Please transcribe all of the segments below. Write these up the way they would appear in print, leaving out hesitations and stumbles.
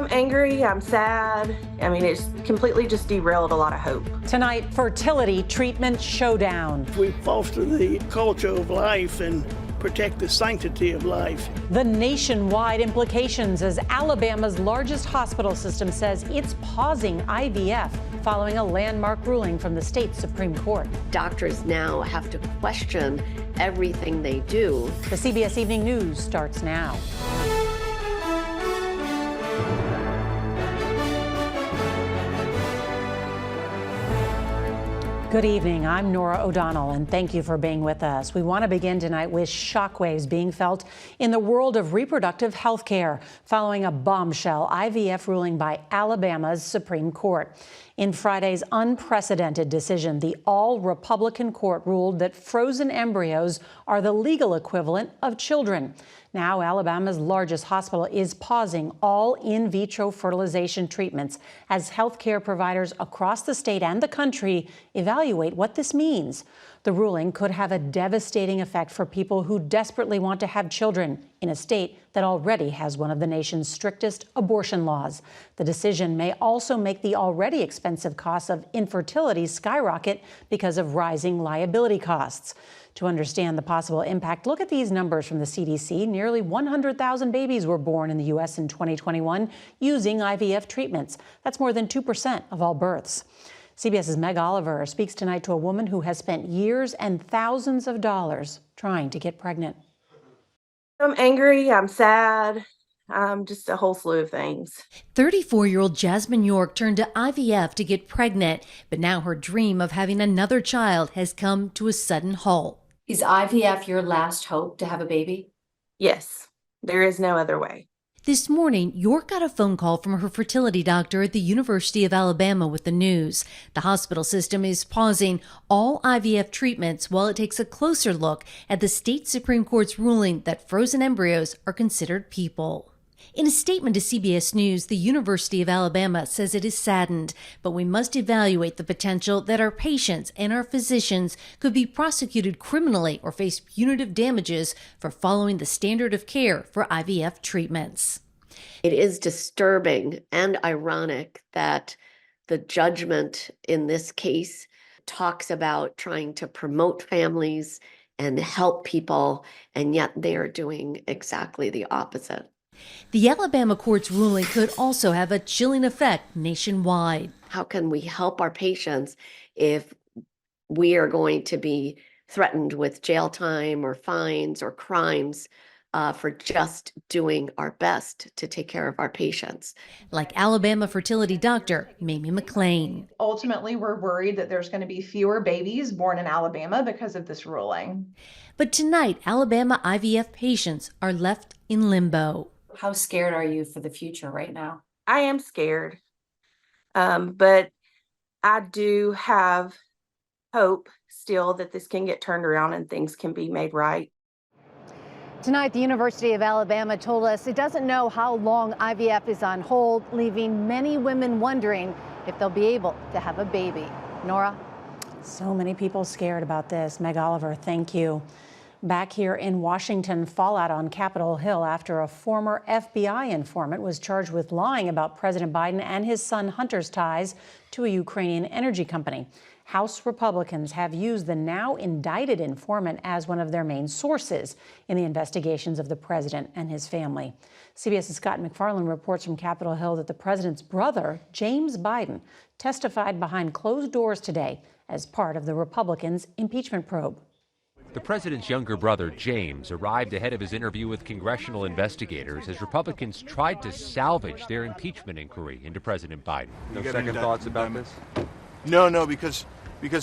I'm angry, I'm sad. I mean, it's completely just derailed a lot of hope. Tonight, fertility treatment showdown. We foster the culture of life and protect the sanctity of life. The nationwide implications as Alabama's largest hospital system says it's pausing IVF following a landmark ruling from the state Supreme Court. Doctors now have to question everything they do. The CBS Evening News starts now. Good evening. I'm Nora O'Donnell, and thank you for being with us. We want to begin tonight with shockwaves being felt in the world of reproductive health care following a bombshell IVF ruling by Alabama's Supreme Court. In Friday's unprecedented decision, the all-Republican court ruled that frozen embryos are the legal equivalent of children. Now, Alabama's largest hospital is pausing all in vitro fertilization treatments as healthcare providers across the state and the country evaluate what this means. The ruling could have a devastating effect for people who desperately want to have children in a state that already has one of the nation's strictest abortion laws. The decision may also make the already expensive costs of infertility skyrocket because of rising liability costs. To understand the possible impact, look at these numbers from the CDC. Nearly 100,000 babies were born in the U.S. in 2021 using IVF treatments. That's more than 2% of all births. CBS's Meg Oliver speaks tonight to a woman who has spent years and thousands of dollars trying to get pregnant. I'm angry, I'm sad, just a whole slew of things. 34-year-old Jasmine York turned to IVF to get pregnant, but now her dream of having another child has come to a sudden halt. Is IVF your last hope to have a baby? Yes, there is no other way. This morning, York got a phone call from her fertility doctor at the University of Alabama with the news. The hospital system is pausing all IVF treatments while it takes a closer look at the state Supreme Court's ruling that frozen embryos are considered people. In a statement to CBS News, the University of Alabama says it is saddened, but we must evaluate the potential that our patients and our physicians could be prosecuted criminally or face punitive damages for following the standard of care for IVF treatments. It is disturbing and ironic that the judgment in this case talks about trying to promote families and help people, and yet they are doing exactly the opposite. The Alabama court's ruling could also have a chilling effect nationwide. How can we help our patients if we are going to be threatened with jail time or fines or crimes for just doing our best to take care of our patients? Like Alabama fertility doctor Mamie McLean. Ultimately, we're worried that there's going to be fewer babies born in Alabama because of this ruling. But tonight, Alabama IVF patients are left in limbo. How scared are you for the future right now? I am scared, but I do have hope still that this can get turned around and things can be made right. Tonight, the University of Alabama told us it doesn't know how long IVF is on hold, leaving many women wondering if they'll be able to have a baby. Nora? So many people scared about this. Meg Oliver, thank you. Back here in Washington, fallout on Capitol Hill after a former FBI informant was charged with lying about President Biden and his son Hunter's ties to a Ukrainian energy company. House Republicans have used the now indicted informant as one of their main sources in the investigations of the president and his family. CBS's Scott McFarland reports from Capitol Hill that the president's brother, James Biden, testified behind closed doors today as part of the Republicans' impeachment probe. The president's younger brother, James, arrived ahead of his interview with congressional investigators as Republicans tried to salvage their impeachment inquiry into President Biden. No second thoughts about this? No, because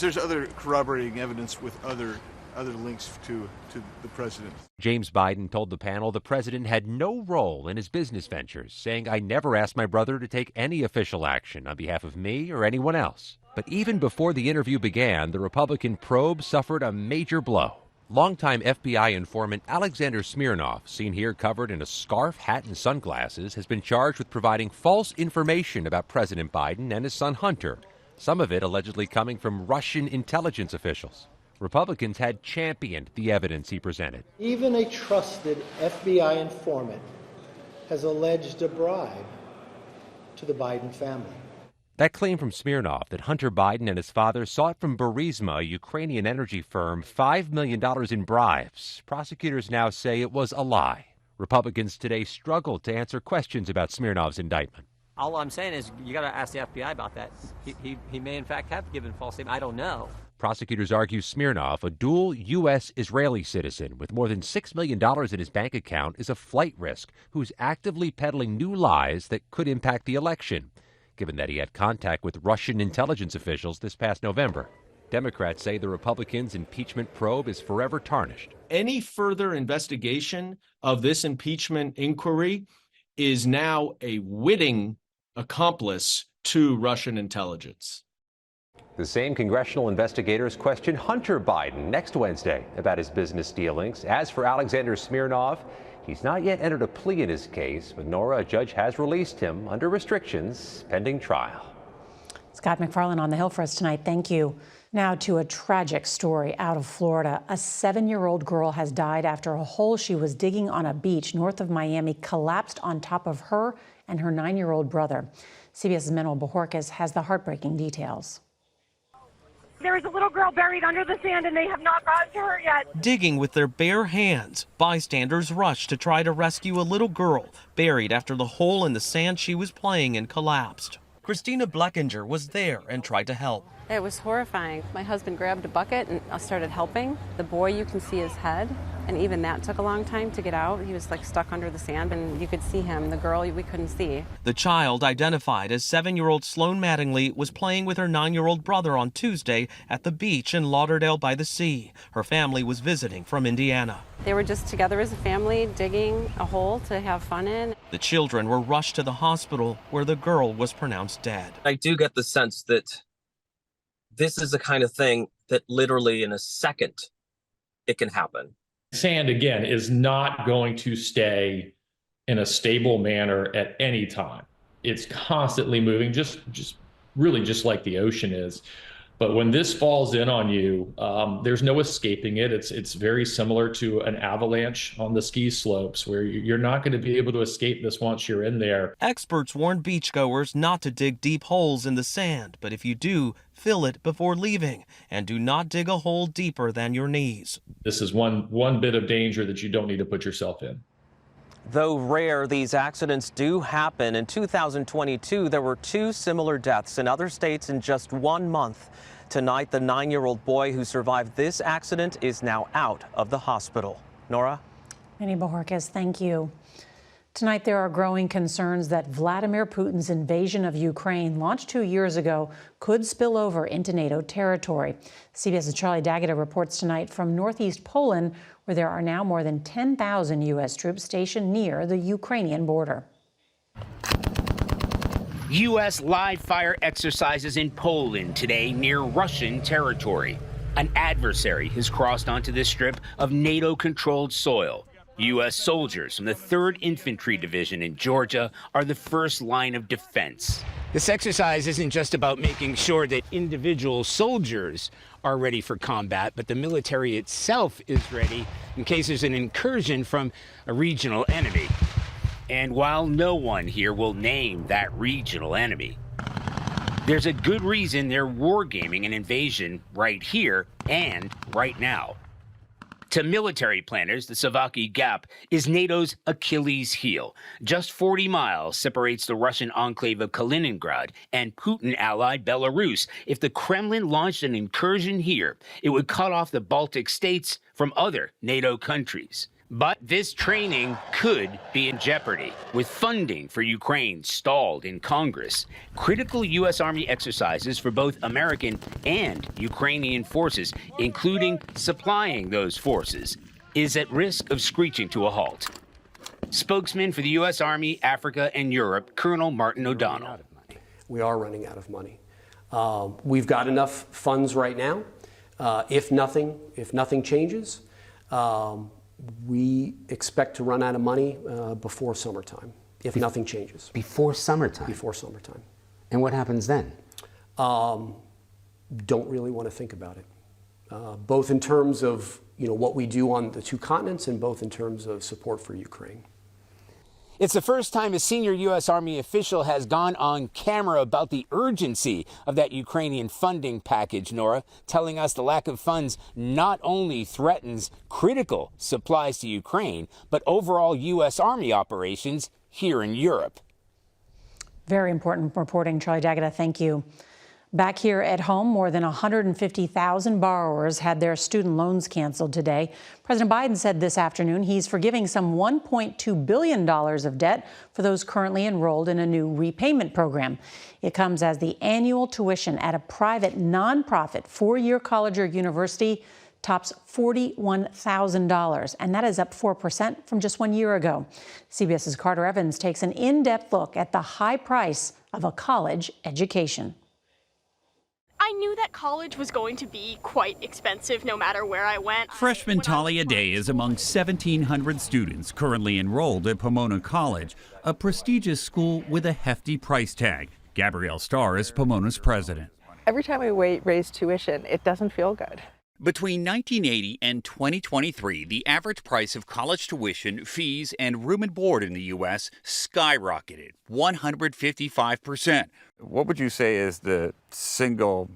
there's other corroborating evidence with other links to the president. James Biden told the panel the president had no role in his business ventures, saying, "I never asked my brother to take any official action on behalf of me or anyone else." But even before the interview began, the Republican probe suffered a major blow. Longtime FBI informant Alexander Smirnov, seen here covered in a scarf, hat, and sunglasses, has been charged with providing false information about President Biden and his son Hunter, some of it allegedly coming from Russian intelligence officials. Republicans had championed the evidence he presented. Even a trusted FBI informant has alleged a bribe to the Biden family. That claim from Smirnov that Hunter Biden and his father sought from Burisma, a Ukrainian energy firm, $5 million in bribes. Prosecutors now say it was a lie. Republicans today struggled to answer questions about Smirnov's indictment. All I'm saying is you got to ask the FBI about that. He may in fact have given false statement. I don't know. Prosecutors argue Smirnov, a dual U.S.-Israeli citizen with more than $6 million in his bank account, is a flight risk who's actively peddling new lies that could impact the election, given that he had contact with Russian intelligence officials this past November. Democrats say the Republicans' impeachment probe is forever tarnished. Any further investigation of this impeachment inquiry is now a witting accomplice to Russian intelligence. The same congressional investigators question Hunter Biden next Wednesday about his business dealings. As for Alexander Smirnov, he's not yet entered a plea in his case, but Nora, a judge has released him under restrictions pending trial. Scott McFarland on the Hill for us tonight. Thank you. Now to a tragic story out of Florida. A 7-year-old girl has died after a hole she was digging on a beach north of Miami collapsed on top of her and her 9-year-old brother. CBS's Manuel Bojorquez has the heartbreaking details. There is a little girl buried under the sand, and they have not gotten to her yet. Digging with their bare hands, bystanders rushed to try to rescue a little girl buried after the hole in the sand she was playing in collapsed. Christina Blackinger was there and tried to help. It was horrifying. My husband grabbed a bucket and I started helping. The boy, you can see his head, and even that took a long time to get out. He was like stuck under the sand, and you could see him. The girl, we couldn't see. The child, identified as 7-year-old Sloan Mattingly, was playing with her 9-year-old brother on Tuesday at the beach in Lauderdale by the Sea. Her family was visiting from Indiana. They were just together as a family, digging a hole to have fun in. The children were rushed to the hospital where the girl was pronounced dead. I do get the sense that this is the kind of thing that literally in a second it can happen. Sand, again, is not going to stay in a stable manner at any time. It's constantly moving, just really just like the ocean is. But when this falls in on you, there's no escaping it. It's very similar to an avalanche on the ski slopes where you're not going to be able to escape this once you're in there. Experts warn beachgoers not to dig deep holes in the sand, but if you do, fill it before leaving, and do not dig a hole deeper than your knees. This is one bit of danger that you don't need to put yourself in. Though rare, these accidents do happen. In 2022, there were 2 similar deaths in other states in just 1 month. Tonight, the 9-year-old boy who survived this accident is now out of the hospital. Nora? Manny Bojorquez, thank you. Tonight, there are growing concerns that Vladimir Putin's invasion of Ukraine, launched 2 years ago, could spill over into NATO territory. CBS's Charlie D'Agata reports tonight from northeast Poland, where there are now more than 10,000 U.S. troops stationed near the Ukrainian border. U.S. live fire exercises in Poland today near Russian territory. An adversary has crossed onto this strip of NATO-controlled soil. U.S. soldiers from the 3rd Infantry Division in Georgia are the first line of defense. This exercise isn't just about making sure that individual soldiers are ready for combat, but the military itself is ready in case there's an incursion from a regional enemy. And while no one here will name that regional enemy, there's a good reason they're wargaming an invasion right here and right now. To military planners, the Savaki Gap is NATO's Achilles heel. Just 40 miles separates the Russian enclave of Kaliningrad and Putin-allied Belarus. If the Kremlin launched an incursion here, it would cut off the Baltic states from other NATO countries. But this training could be in jeopardy. With funding for Ukraine stalled in Congress, critical U.S. Army exercises for both American and Ukrainian forces, including supplying those forces, is at risk of screeching to a halt. Spokesman for the U.S. Army, Africa, and Europe, Colonel Martin O'Donnell. We are running out of money. We've got enough funds right now. If nothing changes, we expect to run out of money before summertime, if nothing changes. Before summertime? Before summertime. And what happens then? Don't really want to think about it. Both in terms of what we do on the 2 continents and both in terms of support for Ukraine. It's the first time a senior U.S. Army official has gone on camera about the urgency of that Ukrainian funding package, Nora, telling us the lack of funds not only threatens critical supplies to Ukraine, but overall U.S. Army operations here in Europe. Very important reporting, Charlie D'Agata. Thank you. Back here at home, more than 150,000 borrowers had their student loans canceled today. President Biden said this afternoon he's forgiving some $1.2 billion of debt for those currently enrolled in a new repayment program. It comes as the annual tuition at a private nonprofit four-year college or university tops $41,000, and that is up 4% from just 1 year ago. CBS's Carter Evans takes an in-depth look at the high price of a college education. I knew that college was going to be quite expensive no matter where I went. Freshman Talia Day is among 1,700 students currently enrolled at Pomona College, a prestigious school with a hefty price tag. Gabrielle Starr is Pomona's president. Every time we raise tuition, it doesn't feel good. Between 1980 and 2023, the average price of college tuition, fees, and room and board in the U.S. skyrocketed 155%. What would you say is the single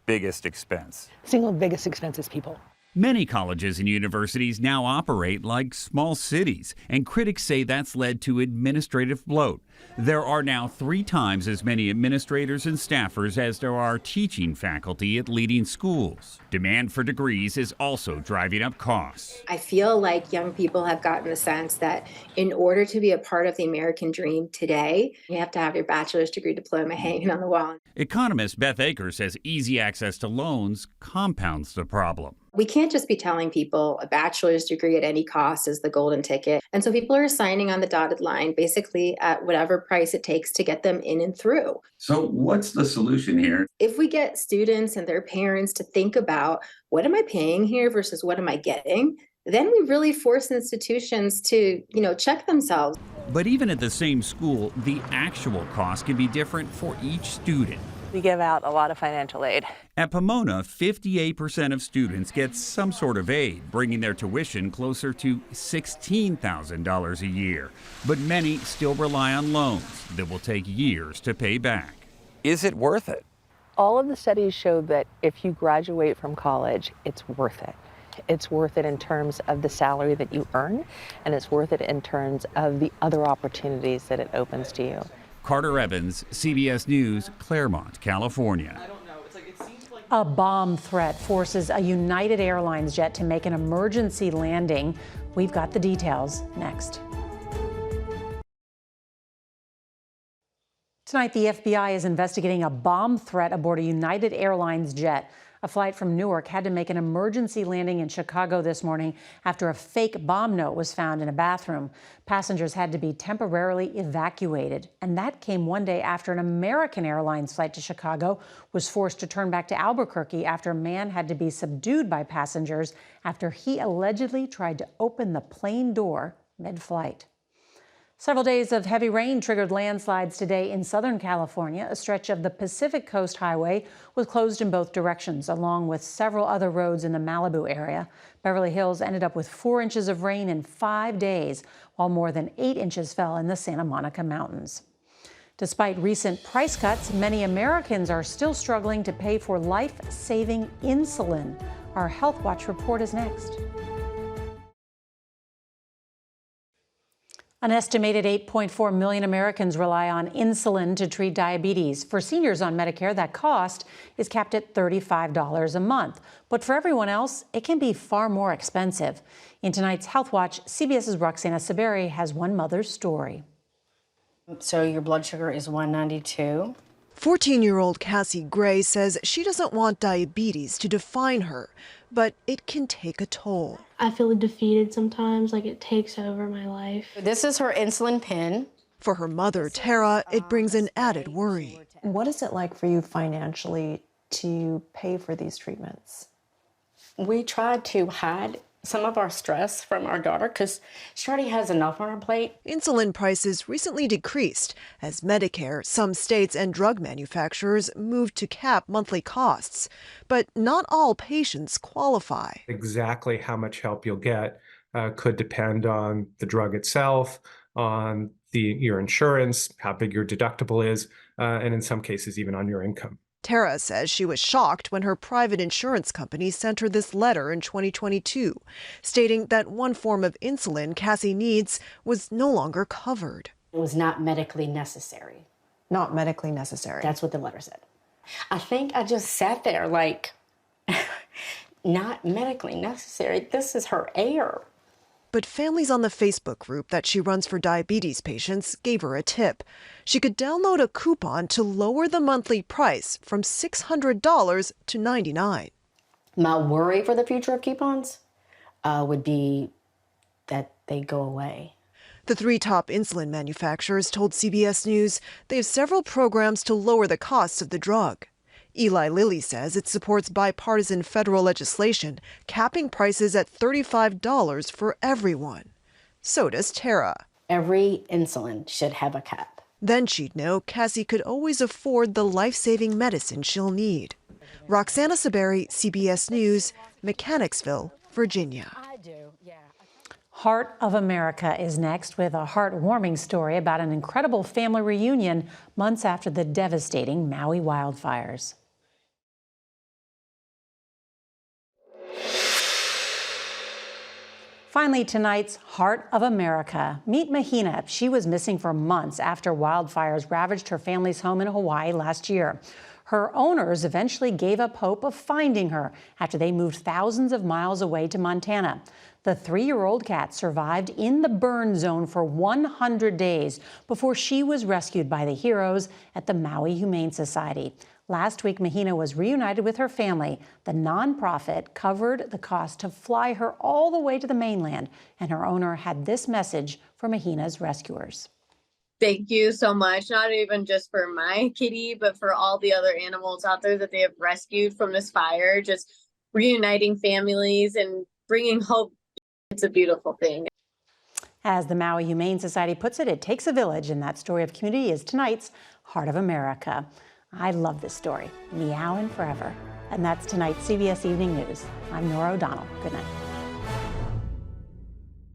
biggest expense? Single biggest expense is people. Many colleges and universities now operate like small cities, and critics say that's led to administrative bloat. There are now 3 times as many administrators and staffers as there are teaching faculty at leading schools. Demand for degrees is also driving up costs. I feel like young people have gotten the sense that in order to be a part of the American dream today, you have to have your bachelor's degree diploma hanging on the wall. Economist Beth Akers says easy access to loans compounds the problem. We can't just be telling people a bachelor's degree at any cost is the golden ticket. And so people are signing on the dotted line, basically at whatever price it takes to get them in and through. So what's the solution here? If we get students and their parents to think about what am I paying here versus what am I getting, then we really force institutions to, check themselves. But even at the same school, the actual cost can be different for each student. We give out a lot of financial aid. At Pomona, 58% of students get some sort of aid, bringing their tuition closer to $16,000 a year. But many still rely on loans that will take years to pay back. Is it worth it? All of the studies show that if you graduate from college, it's worth it. It's worth it in terms of the salary that you earn, and it's worth it in terms of the other opportunities that it opens to you. Carter Evans, CBS News, Claremont, California. A bomb threat forces a United Airlines jet to make an emergency landing. We've got the details next. Tonight, the FBI is investigating a bomb threat aboard a United Airlines jet. A flight from Newark had to make an emergency landing in Chicago this morning after a fake bomb note was found in a bathroom. Passengers had to be temporarily evacuated, and that came one day after an American Airlines flight to Chicago was forced to turn back to Albuquerque after a man had to be subdued by passengers after he allegedly tried to open the plane door mid-flight. Several days of heavy rain triggered landslides today in Southern California. A stretch of the Pacific Coast Highway was closed in both directions, along with several other roads in the Malibu area. Beverly Hills ended up with 4 inches of rain in 5 days, while more than 8 inches fell in the Santa Monica Mountains. Despite recent price cuts, many Americans are still struggling to pay for life-saving insulin. Our Health Watch report is next. An estimated 8.4 million Americans rely on insulin to treat diabetes. For seniors on Medicare, that cost is capped at $35 a month. But for everyone else, it can be far more expensive. In tonight's Health Watch, CBS's Roxana Saberi has one mother's story. So your blood sugar is 192. 14-year-old Cassie Gray says she doesn't want diabetes to define her, but it can take a toll. I feel defeated sometimes, like it takes over my life. This is her insulin pen. For her mother, Tara, it brings an added worry. What is it like for you financially to pay for these treatments? We try to hide some of our stress from our daughter because she already has enough on her plate. Insulin prices recently decreased as Medicare, some states, and drug manufacturers moved to cap monthly costs. But not all patients qualify. Exactly how much help you'll get could depend on the drug itself, on your insurance, how big your deductible is, and in some cases even on your income. Tara says she was shocked when her private insurance company sent her this letter in 2022, stating that one form of insulin Cassie needs was no longer covered. It was not medically necessary. Not medically necessary. That's what the letter said. I think I just sat there like, not medically necessary. This is her heir. But families on the Facebook group that she runs for diabetes patients gave her a tip. She could download a coupon to lower the monthly price from $600 to $99. My worry for the future of coupons would be that they go away. The 3 top insulin manufacturers told CBS News they have several programs to lower the costs of the drug. Eli Lilly says it supports bipartisan federal legislation capping prices at $35 for everyone. So does Tara. Every insulin should have a cap. Then she'd know Cassie could always afford the life-saving medicine she'll need. Roxana Saberi, CBS News, Mechanicsville, Virginia. Heart of America is next with a heartwarming story about an incredible family reunion months after the devastating Maui wildfires. Finally, tonight's Heart of America. Meet Mahina. She was missing for months after wildfires ravaged her family's home in Hawaii last year. Her owners eventually gave up hope of finding her after they moved thousands of miles away to Montana. The 3-year-old cat survived in the burn zone for 100 days before she was rescued by the heroes at the Maui Humane Society. Last week, Mahina was reunited with her family. The nonprofit covered the cost to fly her all the way to the mainland, and her owner had this message for Mahina's rescuers. Thank you so much, not even just for my kitty, but for all the other animals out there that they have rescued from this fire, just reuniting families and bringing hope. It's a beautiful thing. As the Maui Humane Society puts it, it takes a village, and that story of community is tonight's Heart of America. I love this story, meowing forever. And that's tonight's CBS Evening News. I'm Nora O'Donnell. Good night.